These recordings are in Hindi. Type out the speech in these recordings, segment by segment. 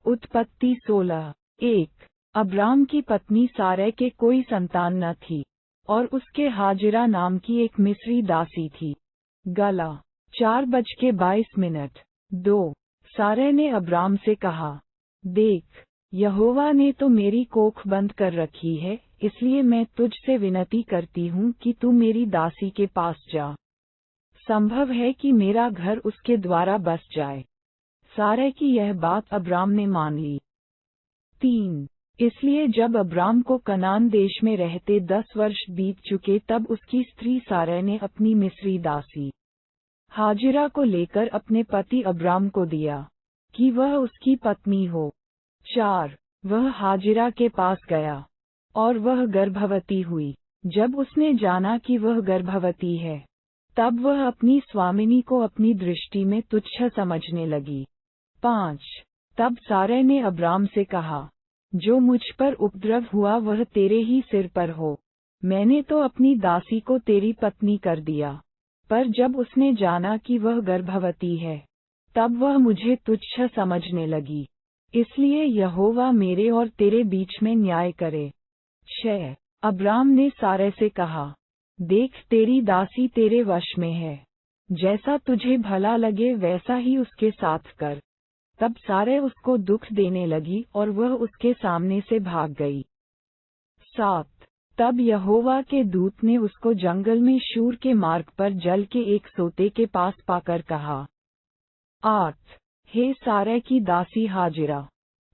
उत्पत्ति 16:1। अब्राम की पत्नी सारै के कोई संतान न थी, और उसके हाजिरा नाम की एक मिस्री दासी थी। गला 4:22। 2। सारै ने अब्राम से कहा, देख, यहोवा ने तो मेरी कोख बंद कर रखी है, इसलिए मैं तुझसे विनती करती हूँ कि तू मेरी दासी के पास जा। संभव है कि मेरा घर उसके द्वारा बस जाए। सारै की यह बात अब्राम ने मान ली। 3। इसलिए जब अब्राम को कनान देश में रहते 10 वर्ष बीत चुके, तब उसकी स्त्री सारै ने अपनी मिस्री दासी हाजिरा को लेकर अपने पति अब्राम को दिया, कि वह उसकी पत्नी हो। 4। वह हाजिरा के पास गया, और वह गर्भवती हुई। जब उसने जाना कि वह गर्भवती है, तब वह अपनी स्वामिनी को अपनी दृष्टि में तुच्छ समझने लगी। 5। तब सारै ने अब्राम से कहा, जो मुझ पर उपद्रव हुआ वह तेरे ही सिर पर हो। मैंने तो अपनी दासी को तेरी पत्नी कर दिया, पर जब उसने जाना कि वह गर्भवती है, तब वह मुझे तुच्छ समझने लगी। इसलिए यहोवा मेरे और तेरे बीच में न्याय करे। 6। अब्राम ने सारै से कहा, देख, तेरी दासी तेरे वश में है, जैसा तुझे भला लगे वैसा ही उसके साथ कर। तब सारै उसको दुख देने लगी और वह उसके सामने से भाग गई। 7। तब यहोवा के दूत ने उसको जंगल में शूर के मार्ग पर जल के एक सोते के पास पाकर कहा। 8। हे सारै की दासी हाजिरा,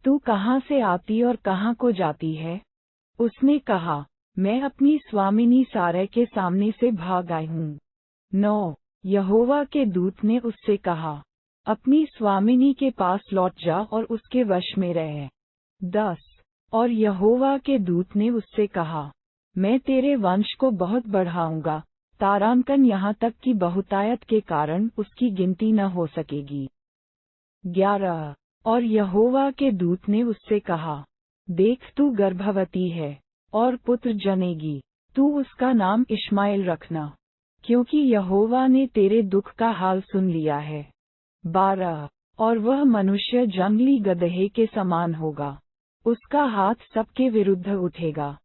तू कहाँ से आती और कहाँ को जाती है? उसने कहा, मैं अपनी स्वामिनी सारै के सामने से भाग आई हूँ। 9। यहोवा के दूत ने उससे कहा, अपनी स्वामिनी के पास लौट जा और उसके वश में रह। 10। और यहोवा के दूत ने उससे कहा, मैं तेरे वंश को बहुत बढ़ाऊंगा, तारांकन यहाँ तक कि बहुतायत के कारण उसकी गिनती न हो सकेगी। 11। और यहोवा के दूत ने उससे कहा, देख, तू गर्भवती है और पुत्र जनेगी, तू उसका नाम इश्माएल रखना, क्योंकि यहोवा ने तेरे दुख का हाल सुन लिया है। 12। और वह मनुष्य जंगली गदहे के समान होगा, उसका हाथ सबके विरुद्ध उठेगा,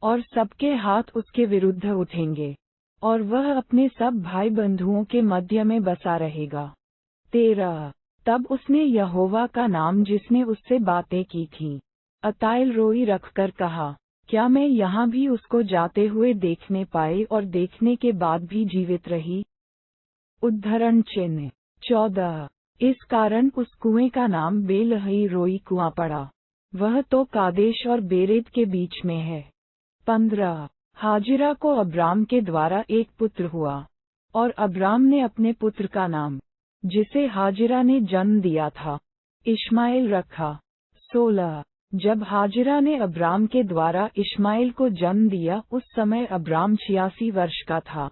और सबके हाथ उसके विरुद्ध उठेंगे, और वह अपने सब भाई बंधुओं के मध्य में बसा रहेगा। 13। तब उसने यहोवा का नाम जिसने उससे बातें की थीं, अताइल रोई रखकर कहा, क्या मैं यहाँ भी उसको जाते हुए देखने पाई और देखने के बाद भी जीवित रही? उद्धरण चिन्ह। 14। इस कारण उस कुएं का नाम बेलहई रोई कुआं पड़ा, वह तो कादेश और बेरेद के बीच में है। 15। हाजिरा को अब्राम के द्वारा एक पुत्र हुआ, और अब्राम ने अपने पुत्र का नाम, जिसे हाजिरा ने जन्म दिया था, इश्माएल रखा। 16। जब हाजिरा ने अब्राम के द्वारा इश्माएल को जन्म दिया, उस समय अब्राम 86 वर्ष का था।